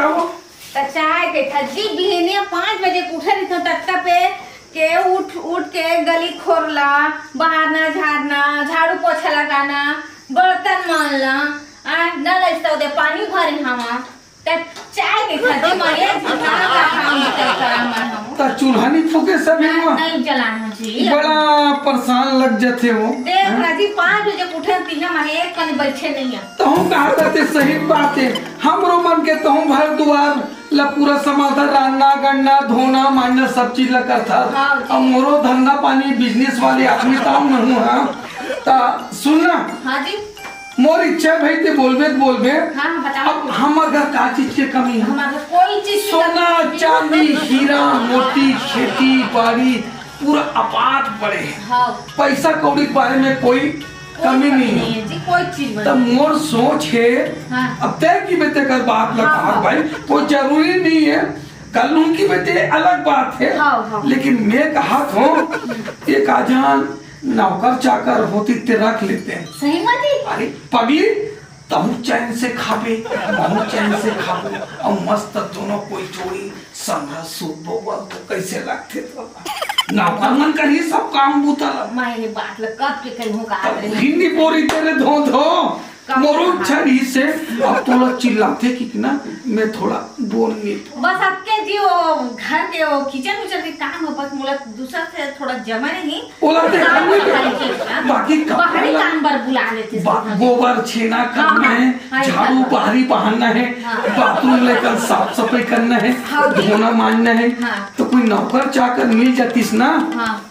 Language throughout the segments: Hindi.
बताओ। तो चाय के खजी बिहने 5 बजे उठे रही तत्ता पे के उठ के गली खोरला, बहारना, झाड़ना, झाड़ू पोछा लगाना, बर्तन मांजना, नल ऐसा दे पानी भरे हवा चाय के खजी मारे जितना का काम करा हम ता चूल्हा नहीं फूके सभी नहीं जलाना जी। बड़ा परेशान लग जाते हो। देख राजी 5 बजे उठे तीन मारे एक कन बैठे नहीं है तो हम कहा करते सही बात है। हमरो मन के तो हम घर द्वार ला पूरा समाधान रान्ना गन्ना धोना मानना सब चीज ला करता। अब मोरो धंधा पानी बिजनेस वाले आदमी काम न हुआ ता सुनना। हाँ जी मोर इच्छा भाई ते बोलबे। हाँ बताओ। अब हम अगर का चीज के कमी है हमारे कोई चीज सोना चांदी हीरा मोती खेती बाड़ी पूरा अपार पड़े। हाँ। पैसा कौड़ी के बारे में कोई कमी नहीं है जी कोई चीज तब मोर सोच है। हाँ। अब तय की बेटे कर बात लगा। हाँ। भाई कोई जरूरी नहीं है कल उनकी बेटे अलग बात है। हाँ। लेकिन मैं कहा हूँ एक आजान नौकर चाकर होती ते रख लेते हैं। सही बात है। अरे पगली तहु चैन से खाबे बहु चैन से खाबे और मस्त दोनों कोई जोड़ी समरा सुबो तो कैसे लगते तो नौकर मन कर ही सब काम बूतल। मैं ये बात ल कब के कहूं का हिंदी बोरी तेरे धो मोरू छड़ी से अब थोड़ा चिल्लाते कितना मैं थोड़ा बोलनी बस आपके जी वो घर के वो किचन उचन के काम हो बस मुला दूसरा से थोड़ा जमा नहीं बोलाते बाकी बाहरी काम पर बुला लेते गोबर छेना करना है झाड़ू बाहरी बहाना है बाथरूम लेकर साफ सफाई करना है धोना मानना है तो कोई नौकर चाकर मिल जातीस ना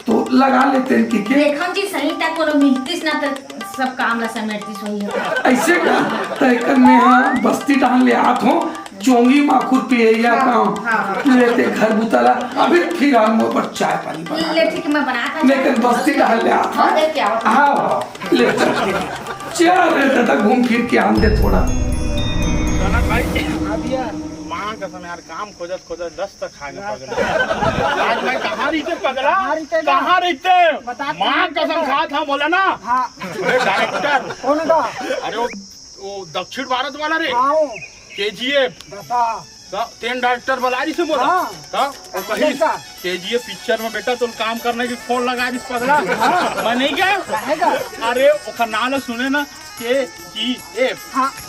तो लगा लेते हैं। ठीक है देखम जी सही तक को मिलतीस ना तो सब काम ला समेटतीस वही ऐसे का तय में हाँ बस्ती डाल ले आत हो चोंगी माखुर पिए या काम लेते घर बुतला अभी फिर हम पर चाय पानी बना ले ठीक मैं बना था लेकिन बस्ती डाल ले आत हां देख क्या होता हाँ ले चल रे दादा घूम फिर के आन दे थोड़ा भाई माँ कसम यार काम खोजत 10 तक खाने पगला आज मैं कहाँ रहते पगला कहाँ रहते माँ कसम खा था बोला ना। हाँ डायरेक्टर कौन था? अरे वो दक्षिण भारत वाला रे KGF तेन डायरेक्टर बुला रही से बोला कहीं KGF पिक्चर में बेटा तुम काम करने की फोन लगा रही पगला। मैं नहीं गया अरे वो नाम सुने ना KGF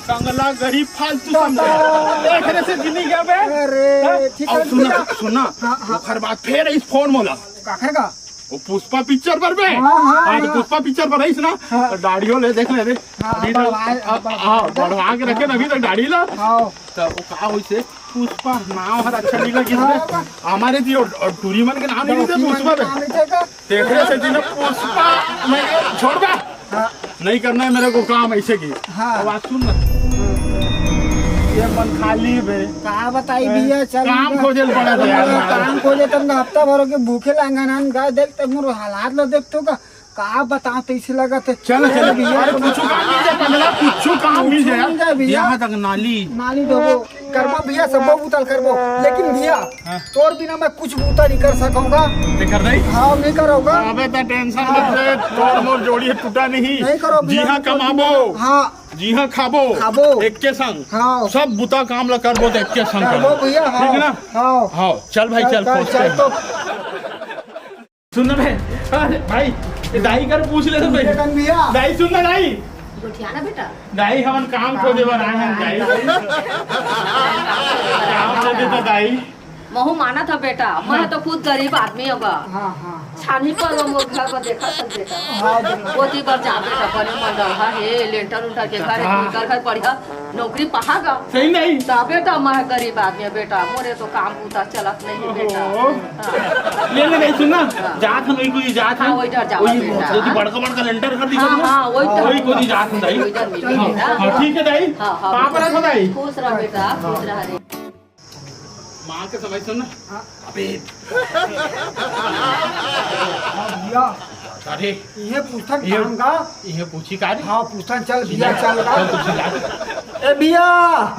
कंगला गरीब फालतू देखने से जिनी गया बे। अरे सुना हर बात फिर इस फोन मोला का वो पुष्पा पिक्चर पर बे। हाँ तो पुष्पा पिक्चर पर रहीस ना दाढ़ियों ले देख ले रे अभी तो बढ़वा के रखे अभी तक दाढ़ी ला तो वो का होई से पुष्पा नाम हर अच्छा नहीं लगी हमारे जी और टूरी मन के नाम नहीं थे पुष्पा देख रहे से जिन्हें पुष्पा मैं छोड़ बे नहीं करना है मेरे को काम ऐसे की। बात सुन ना ये मन खाली बे कहा बताई भैया चल काम खोजे पड़ा था यार काम खोजे तुम हफ्ता भर के भूखे लांगन गा देख तुम हालात लो देख तो का बताओ तो इसे लगा थे चल भैया कुछ काम मिल जाए पगला कुछ काम मिल जाए यहाँ तक नाली दो करबो भैया सब बूतल करबो लेकिन भैया तोर बिना मैं कुछ बूता नहीं कर सकूंगा। कर नहीं हाँ नहीं करोगा अबे तो टेंशन मत ले तोर मोर जोड़ी टूटा नहीं करो जी हाँ कमाबो हाँ जी हाँ खाबो एक के संग हाँ सब बुता काम ला करबो तो एक के संग करबो भैया ठीक है ना हाँ चल भाई चल सुन भाई दाई कर पूछ ले भैया दाई सुन ना दाई गोठियाना बेटा दाई हमन काम खोजे बर आए हैं दाई काम दे देता दाई महू माना था बेटा मैं तो खुद गरीब आदमी होगा छानी पर वो घर पर देखा सब बेटा गोदी पर जा बेटा बने मन रहा है लेंटर उंटर के घर बढ़िया नौकरी पहागा सही नहीं ता बेटा मैं गरीब आदमी बेटा मोरे तो काम पूता चलत नहीं बेटा ले नहीं सुनना जात हम कोई जात है वही डर जाओ बेटा जो बड़का लेंटर कर दी हां वही कोई जात है दाई हां ठीक है दाई कहां पर है दाई खुश रह बेटा खुश रह रे मां के समय सुन अबे भैया अरे ये पूछन काम का ये पूछी का हाँ पूछन चल भैया चल का ए भैया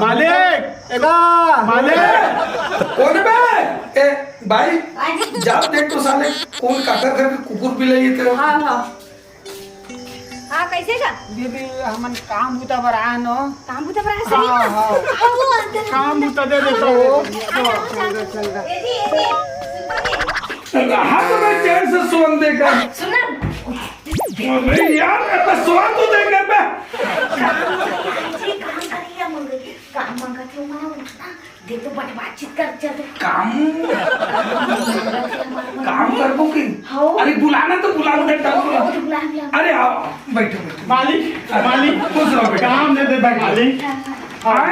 मालिक एगा मालिक कौन बे ए भाई जाओ देख तो साले कौन काकर घर कुकुर भी ले तेरे। हां हाँ कैसे का दीदी हमन काम बुता बर आए नो। काम बुता पर सही हाँ, हाँ। वो अंदर काम बुता दे देता राहत में चैन से सोन देगा। सुना अरे यार मैं सोन तो देगा मैं। काम करिए मंगे काम मंगा थे मां उठना दे तो बड़े बातचीत कर चल काम कर बो की। हाँ। अरे बुलाना तो बुला दे बुला अरे आओ बैठो बैठो। मालिक खुश रहो बेटा। काम दे देता मालिक। हाँ?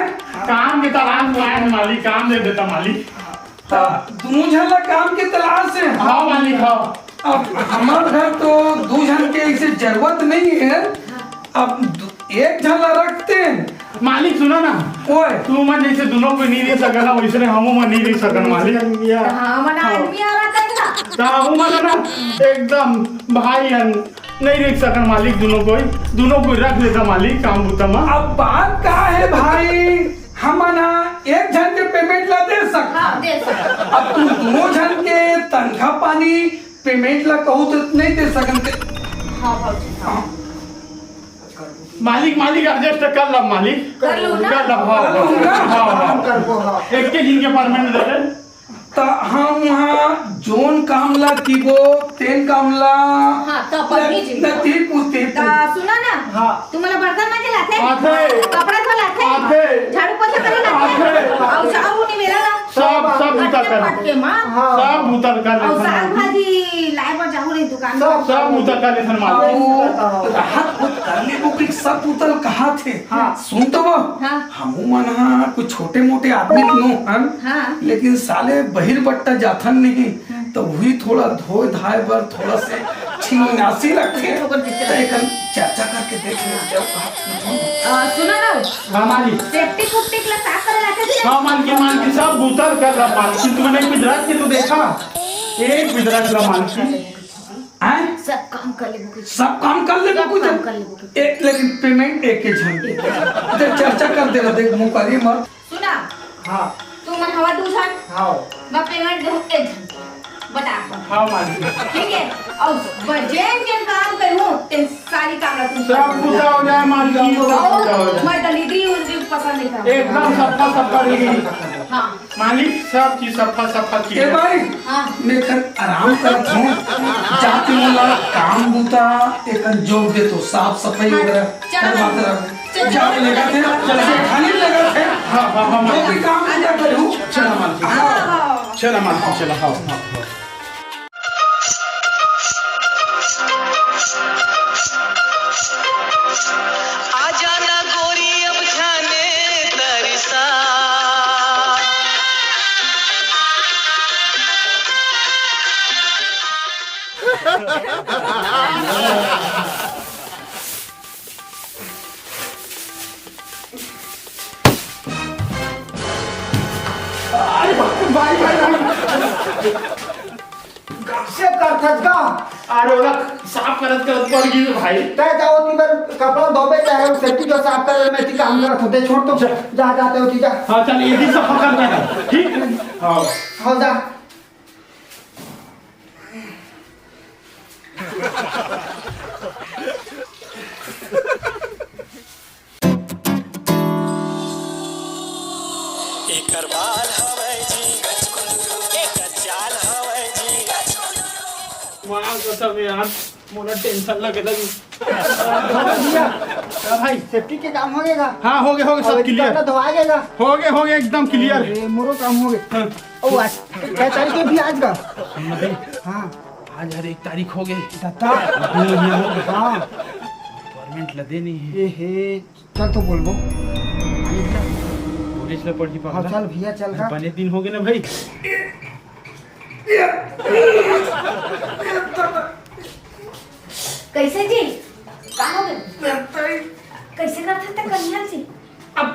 काम की तलाश में आए मालिक, काम दे देता मालिक। दोनों झल्ला काम की तलाश है। हाँ मालिक हाँ। अब हमारे घर तो दो जन के इसे जरूरत नहीं है। अब एक झल्ला रखते हैं। मालिक सुनो ना, ओए तू मन जैसे दोनों को नहीं रह सकना वैसे हम मन नहीं रह सकन मालिक। हां मन आदमी आ रहा था तो हम मन ना एकदम भाई हन नहीं रह सकन मालिक, दोनों को रख लेता मालिक काम बुता में। अब बात का है भाई, हम ना एक जन के पेमेंट ला दे सकता। हां दे सकता। अब तुम दोनों जन के तनख्वाह पानी पेमेंट ला कहूँ तो नहीं दे सकते। हां भाजी हां मालिक एडजस्ट कर लो मालिक, कर लो ना। कर लो हाँ कर को हाँ। एक के दिन के परमेंट दे दे। तो हम वहाँ जोन कामला कीबो तेन कामला हां तो पनी जी नती पूछते सुना ना हाँ। तुम्हाला बर्तन माजे लाते आते। कपड़ा धो आते। लाते झाड़ू पोछा करे आते। लाते और साबुन नहीं मेरा ना सब उतर कर पटके मां सब उतर कर और ले साग भाजी लाए पर जाऊ रे दुकान में सब उतर कर ले मालिक। राहत को करने को कि सब उतल कहाँ थे। सुन तो वो हाँ। हमू मन हाँ कुछ छोटे मोटे आदमी नो हम हाँ। लेकिन साले बहिर बट्टा जाथन नहीं तो वही थोड़ा धोए धाए बर थोड़ा से छिंगासी रखे तो एक चर्चा करके देख ले सुना ना हाँ मालिक। सेफ्टी कुट्टी के साफ करे लाते थे हाँ मालिक सब उतर कर रहा मालिक। तुमने गुजरात के तो देखा एक गुजरात का मालिक आए सब काम कर ले बुक सब काम कर ले कुछ काम कर ले बुक एक लेकिन पेमेंट एक के झन इधर चर्चा कर दे देख मुंह करी मत। सुना हाँ तू मन हवा दू छन हाँ मैं पेमेंट दे एक झन बता हाँ मालिक। ठीक है और बजेन के काम करूं ते सारी काम ला तू सब पूजा हो जाए मालिक, सब पूजा हो जाए। मैं दलीदी उल्दी पसंद नहीं करता एकदम सफा रहेगी हां मालिक, सब चीज सफा की ए भाई हां मैं कर आराम करत हूँ जाके वाला काम बूता एक जोग दे तो साफ सफाई वगैरह करवाते रहो। जाओ लगा थे चल खाली लगा थे हाँ जो भी काम किया करूँ चला मालिक, चला मालिक चला। हाँ आजा ना गोरी अब जाने तरसा से कर थका अरे ओला साफ करत पड़ गई भाई। तय जाओ ती बार कपड़ा धोबे चाहे सेफ्टी का साफ करे में ती काम करत होते छोड़ तो जा जाते हो ती जा। हाँ चल ये भी सफा कर देना ठीक। हाँ हाँ जा एकर बाल हवै जी एकर चाल हवै जी वहाँ तो सब यार मोला टेंशन लगे लगी। भैया भाई सेफ्टी के काम हो गएगा। हाँ हो गए सब क्लियर धोआ गएगा। हो गए एकदम क्लियर। अरे मोरो काम हो गया। ओ आज क्या तारीख है भी आज का। हाँ आज हर 1 तारीख हो गई। दत्ता हाँ गवर्नमेंट लदे नहीं है। ए हे चल तो बोल बो पुलिस ले पड़ी हाँ चल भैया चल का बने दिन हो गए ना भाई। कैसे जी कहाँ हो गए कैसे करते थे कन्या जी अब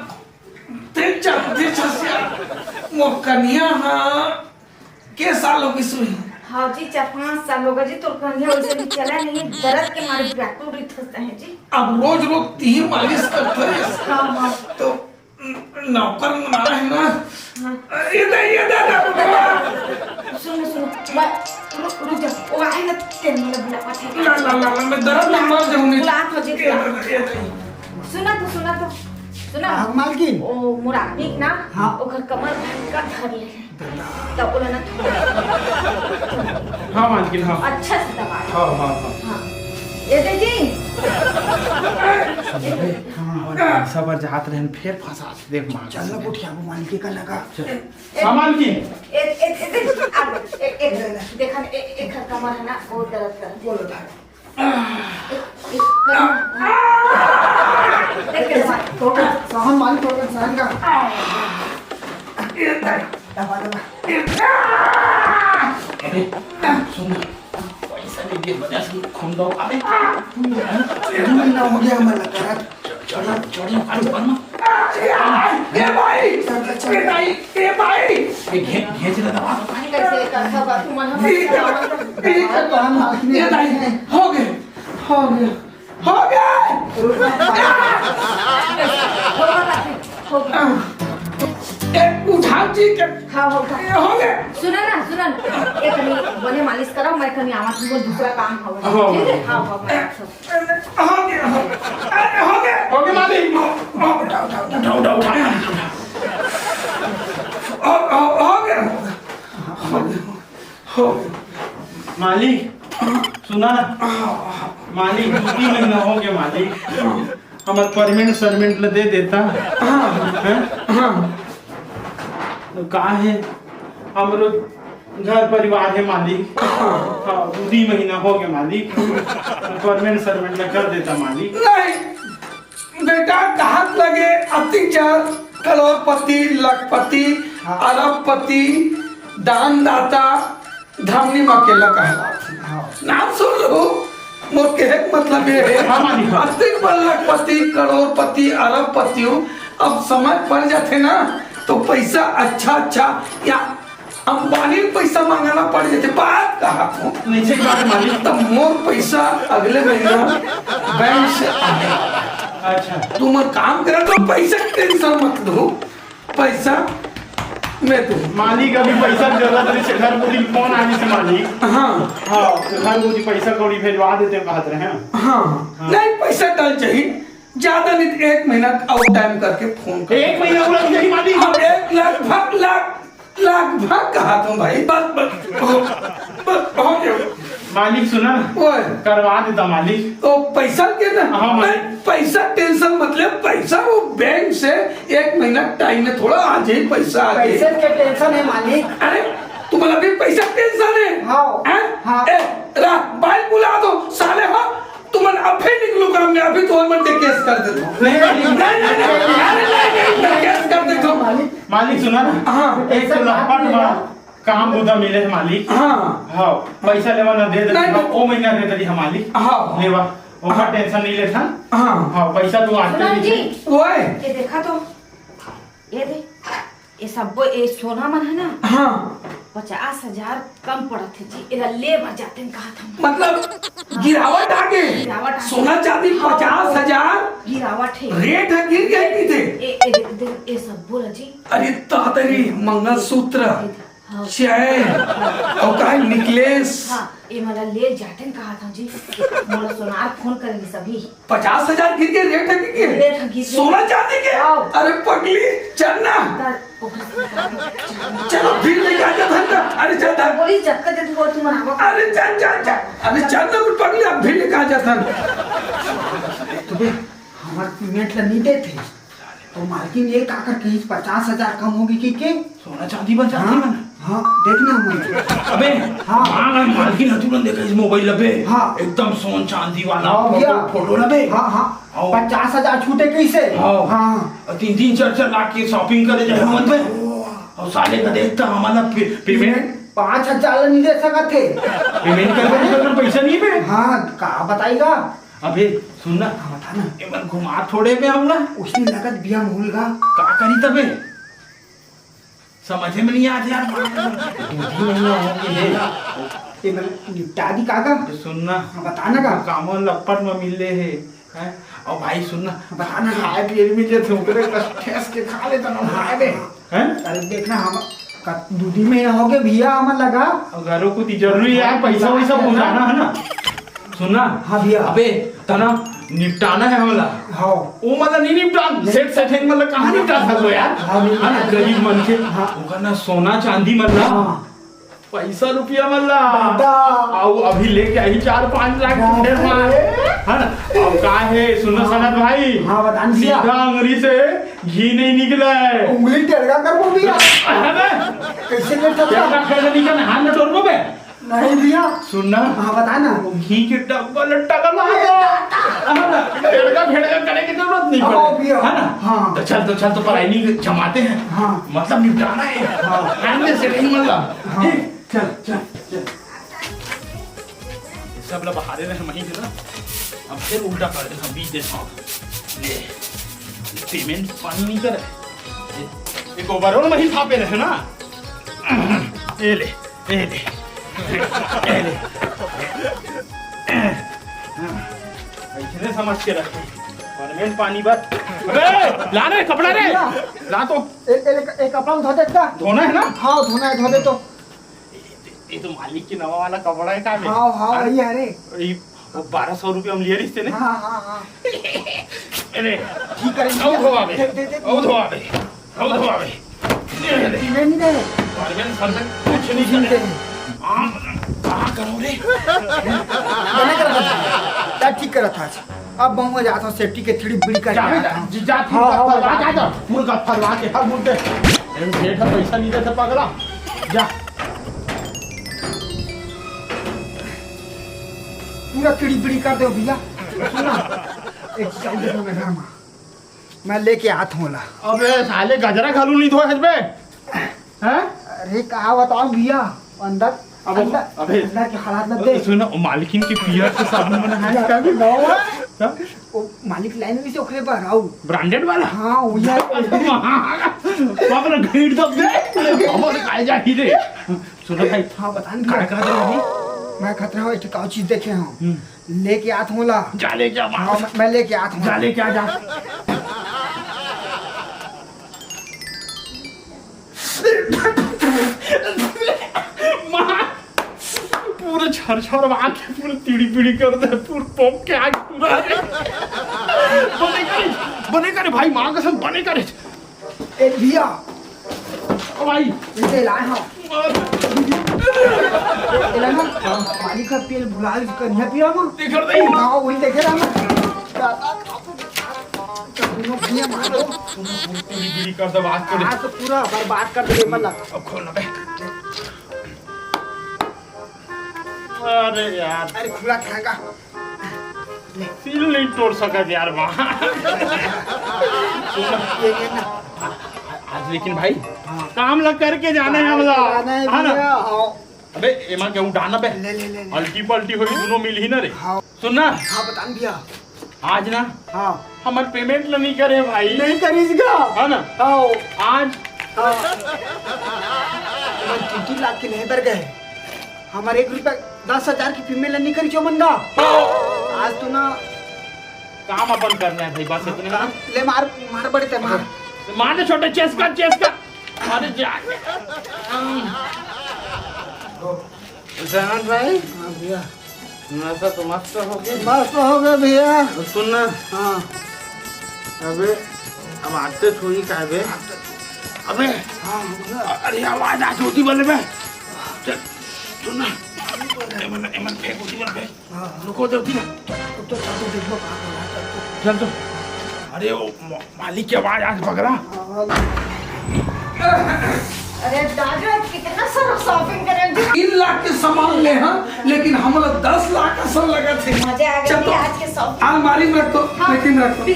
तेज चलते छसिया वो कन्या हाँ के सालों की सुई हाँ जी 4-5 साल होगा जी तो कन्या वैसे भी चला नहीं दर्द के मारे व्याकुल रहित होता है जी। अब रोज रोज ती मालिश करते हैं हाँ हाँ तो नौकर मारा है ना ये दे सुनो सुनो रुक जा वो आए ना तेरे में बुला पाछे ला मैं दर्द में मर जाऊंगी। बुला तो जी सुना तो सुना मालकिन ओ मुराबिक ना हाँ। ओकर कमर का धर ले तब बोला ना हाँ मालकिन हाँ अच्छा से दबा हाँ ये दे जी सब जात रहन फिर फंसा देख मार चल ना बुढ़िया वो मालकिन का लगा हाँ मालकिन देखा एक कमर है ना वो दर्द कर बोलो सहन मालिक हो गया सहन का दबा सुन पैसा नहीं दे बजा से खून दो अरे ना हो गया मैं लगा चढ़ी अरे बन ए भाई घेच रहा दबा कैसे कर सब तू मन ये नहीं हो गया उठाओ जी के हो गए सुना ना एक कनी बने मालिश करो मैं कनी आवा तुमको दूसरा काम होगा ठीक है हाँ मैं हो गए मालिक उठाओ मालिक सुना ना मालिक 2 महीना हो गया मालिक हमार परमेंट सरमेंट ले दे देता तो का है हमरो घर परिवार है मालिक हाँ 2 महीना हो गया मालिक परमेंट सरमेंट ले कर देता मालिक नहीं बेटा हाथ लगे अत्याचार करोड़पति लखपति अरबपति दानदाता धर्मनी अकेला कहलाते नाम सुन लो मोर के मतलब ये है अधिक लखपति करोड़पति अरबपति अब समय पड़ जाते ना तो पैसा अच्छा या अंबानी पैसा मांगना पड़ जाते बात कहा नहीं सही बात मालिक तब मोर पैसा अगले महीना बैंक से आएगा। अच्छा तुम काम करे तो पैसा टेंशन मत दो पैसा मैं दूं मालिक अभी पैसा की जरूरत नहीं घर मुझे फोन आने से मालिक हाँ घर मुझे पैसा कौड़ी भेजवा देते कहते रहे हाँ नहीं पैसा कल चाहिए ज्यादा नहीं 1 महीना और टाइम करके फोन कर 1 महीना पूरा नहीं मालिक हम 1 लाख कहा तुम भाई बस हो गया मालिक सुना ओए करवा देता मालिक तो पैसा के ना हाँ, मालिक। पैसा टेंशन मतलब पैसा वो बैंक से 1 महीना टाइम में थोड़ा आ जाए पैसा आ जाए पैसे के टेंशन है मालिक अरे तुम्हारा भी पैसा टेंशन है हाँ। ए बाइक बुला दो साले हो तुम अभी निकलो काम में अभी तो मन के केस कर देता हूं नहीं केस कर देता हूं मालिक सुना ना हाँ एक तो लपट काम बुधा मिले है मालिक हाँ पैसा लेवा ना दे दे ओ महीना दे दे मालिक हाँ लेवा ओका टेंशन नहीं लेता हाँ पैसा तू आते जी ओए ये देखा तो ये दे ये सब ये सोना मन है ना हाँ 50,000 कम पड़ा थे जी इधर ले भर जाते हैं कहा था मतलब गिरावट आ गई सोना चांदी 50,000 गिरावट है रेट है गिर गई थी ये सब बोला जी अरे तातरी मंगलसूत्र चैन और का निकलेस हाँ ये मला ले जाते हैं कहा था जी मोला सोनार फोन करेंगे सभी 50,000 गिर के रेट है रेट है के सोना चांदी के अरे पगली चलना चलो फिर लेके आ जा धंधा अरे चल धंधा बोली चक्कर दे तो तुम आवा अरे चल अरे चल ना पगली अब फिर लेके आ जा धंधा तुम्हें हमारे पेमेंट नहीं देते तो मालकिन ये काकर की 50,000 कम होगी कि सोना चांदी बन जाती है हाँ देखना मुझे अबे हाँ मालकिन तुरंत देखा इस मोबाइल लबे हाँ एकदम सोन चांदी वाला फोटो लबे हाँ 50,000 छूटे कैसे हाँ 3-4 लाख की शॉपिंग करे जाए हम पे और साले का देखता हमारा पेमेंट 5,000 नहीं दे सका थे पेमेंट करके पैसा नहीं पे हाँ कहा बताएगा अबे सुनना बता ना एमन घुमा थोड़े पे हमला उसने लगत बिया मूलगा का करी तबे समझ में नहीं आते यार निपटा दी काका सुनना बताना का काम लपट में मिल रहे हैं और भाई सुनना बताना खाए पिए मिल जाते ओकरे ठेस के खा लेता ना खाए बे हैं अरे देखना हम दो दिन में हो गए भैया हमें लगा। घरों को जरूरी है पैसा वैसा पहुंचाना है ना। सुनना हाँ भैया। अबे तना निपटाना है हमला। हाँ वो मतलब नहीं निपटा सेट मतलब कहाँ निपटा सकते यार। हाँ है ना गरीब मन के हाँ ना सोना चांदी मल्ला पैसा रुपया मल्ला आओ अभी लेके आई 4-5 लाख है ना। अब का है सुनो सनत भाई। हाँ बतान भैया। सीधा अंगुरी से घी नहीं निकला है। उंगली टेढ़ा कर वो भैया। कैसे लेटा क्या खेल नहीं करना हाथ में तोड़ बे। नहीं भैया। सुनना हाँ बता ना। घी के डब्बा लट्टा कर फेड़का करने की जरूरत नहीं पड़े है ना। हाँ तो चल तो पढ़ाई नहीं जमाते हैं। हाँ मतलब निपटाना है। हाँ से नहीं मतलब। हाँ चल सब लोग बाहर रहे वहीं से ना। अब फिर उल्टा कर देना बीच दे ले पेमेंट पानी नहीं करे एक ओवरऑल वहीं छापे रहे ना। ए ले ऐसे समझ के रखे परमेंट पानी बस। अबे ला रे कपड़ा रे ला तो एक कपड़ा धो दे का। धोना है ना। हाँ धोना है धो दे तो। ये तो मालिक की नवा वाला कपड़ा है का में। हाँ हाँ वही है रे। 1200 रुपये हम लिए रिश्ते ने। हाँ हाँ हाँ अरे ठीक करेंगे। औ धोआवे नहीं दे परमेंट सर से कुछ नहीं करे। कहाँ करूँ रे क्या ठीक करा था। अब बहु जाता हूँ सेफ्टी के थोड़ी बड़ी कर जा मुर्गा फरवा के हर मुर्गे पैसा नहीं देते पगला जा पूरा किड़ी बिड़ी कर दो भैया। सुना एक चल देखो मैं घर में मैं लेके आता हूँ ला। अबे साले गजरा घालू नहीं धोए हजबे हैं। अरे कहा बताओ भैया अंदर अबे अंदर के हालात न दे। सुनो मालिकिन के पियर से साबुन बना है क्या भी गाँव है। वो मालिक लाइन में से ओखरे पर आओ ब्रांडेड वाला। हाँ वही है। बाप रे घीट दब दे हमारे काय जा ही रे। सुनो भाई हाँ बता काय कर दे अभी मैं खतरा हो एक चीज देखे हूँ लेके आता हूँ ला। जा ले क्या हाँ मैं लेके आता हूँ। जा ले क्या जा पूरे छर आके पूरे टीड़ी कर दे पूरे पॉप के आग पूरा बने करे भाई माँ कसम बने करे। ए भैया ओ भाई इसे लाए हाँ मालिक का पेल भुला कन्या पिया मां देख रहे हैं। हाँ वही देखे रहा मैं टीड़ी कर दे बात कर तो पूरा बर्बाद कर दे मतलब। अब खोलना बे। अरे यार अरे खुला खाएगा सील नहीं तोड़ सका यार माँ। ये ना आज लेकिन भाई काम लग करके जाना है हम लोग है ना। अबे एमा क्या उठाना बे ले ले ले अल्टी पल्टी हुई दोनों मिल ही ना रे। हाँ सुनना हाँ बतान भैया। आज ना हाँ हमारे पेमेंट नहीं करे भाई नहीं करीजगा है ना। हाँ आज 3 लाख के नहीं बर गए हमारे 1 रुपया 10,000 की फीमेल नहीं करी चौमंदा। आज तो ना काम अपन करना है भाई बस इतने में। ले मार मार बड़े ते मार छोटे चेस का अरे जा जहान भाई हाँ भैया नशा तो मस्त हो गया। मस्त हो गया भैया। सुनना हाँ अबे अब आते थोड़ी का बे अबे हाँ अरे आवाज आ होती बोले बे चल सुनना एमन फेंक होती बोले बे रुको दे होती ना तो देखो चल तो अरे वो मालिक की आवाज आज पकड़ा। अरे दादा कितना सारा शॉपिंग करें 3 लाख के सामान ले हाँ लेकिन हम लोग 10 लाख का सब लगा थे। मजे आ चल गए तो आज के शॉपिंग। अलमारी में रख दो लेकिन रख दो देव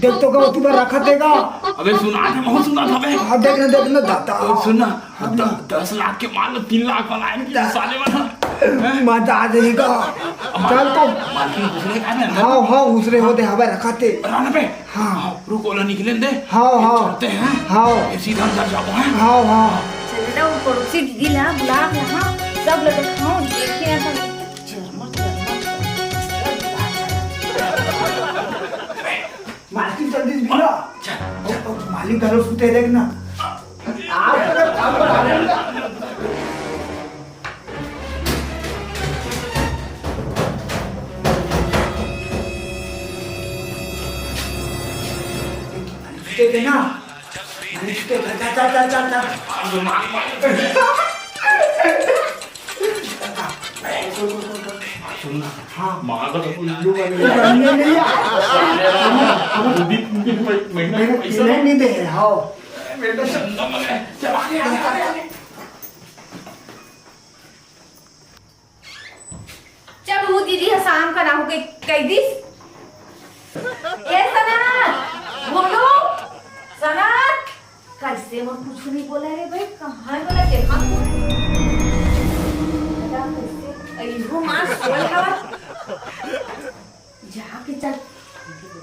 देख तो का तू रखा देगा। अबे सुना था बहुत सुना था बे। हाँ देखना दाता सुनना 10 लाख के मान 3 लाख वाला है कि साले वाला मजा आ जाएगा। चल तो मालिक दूसरे का है हाँ हाँ दूसरे होते हवा रखाते राना पे। हाँ रुको ला निकले दे। हाँ हाँ चलते हैं हाँ ये सीधा अंदर जाओ हैं। हाँ हाँ चल बेटा वो पड़ोसी दीदी ला बुला यहाँ सब लोग खाओ देखिए ना तो मालकिन जल्दी भिड़ा मालिक घर सुते देख ना आप काम पर आ रहे देना नहीं दे रहा हो चल वो दीदी शाम का ना हो गई कई दिस ये सनत बोलो सनत कैसे वो कुछ नहीं बोला रे भाई कहाँ बोला देखा अयो मां सोल हवा जाके चल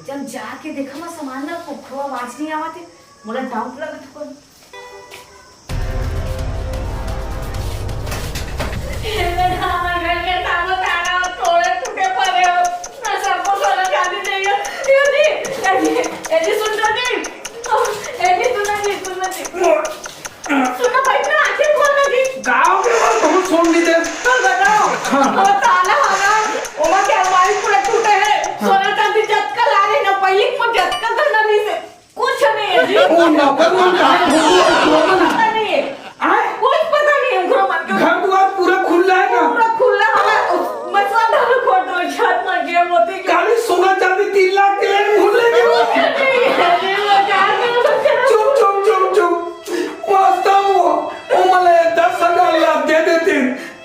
जब जाके देखा मैं सामान ना कुखो आवाज नहीं आवाते मोला डाउट लगा तो गाँव के बात बहुत सुन ली दे कुछ नहीं है जी वो नौकर लोग कहाँ पता नहीं है कुछ पता नहीं है घर द्वार पूरा खुला है ना पूरा खुला हवा मसला धर खोट दो छत मर गया मोती गाड़ी सोना चांदी 3 लाख के लिए भूल चुप चुप चुप चुप वास्तव वो मले 10,000 लाख दे देते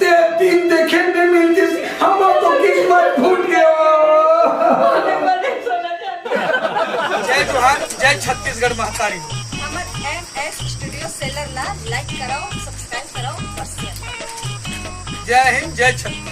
ते 3 देखे नहीं मिलती हम तो किस्मत फूट गया जय जोहार जय छत्तीसगढ़ महतारी हमर MS स्टूडियो सेलर ला लाइक कराओ सब्सक्राइब कराओ और शेयर जय हिंद जय छत्तीसगढ़।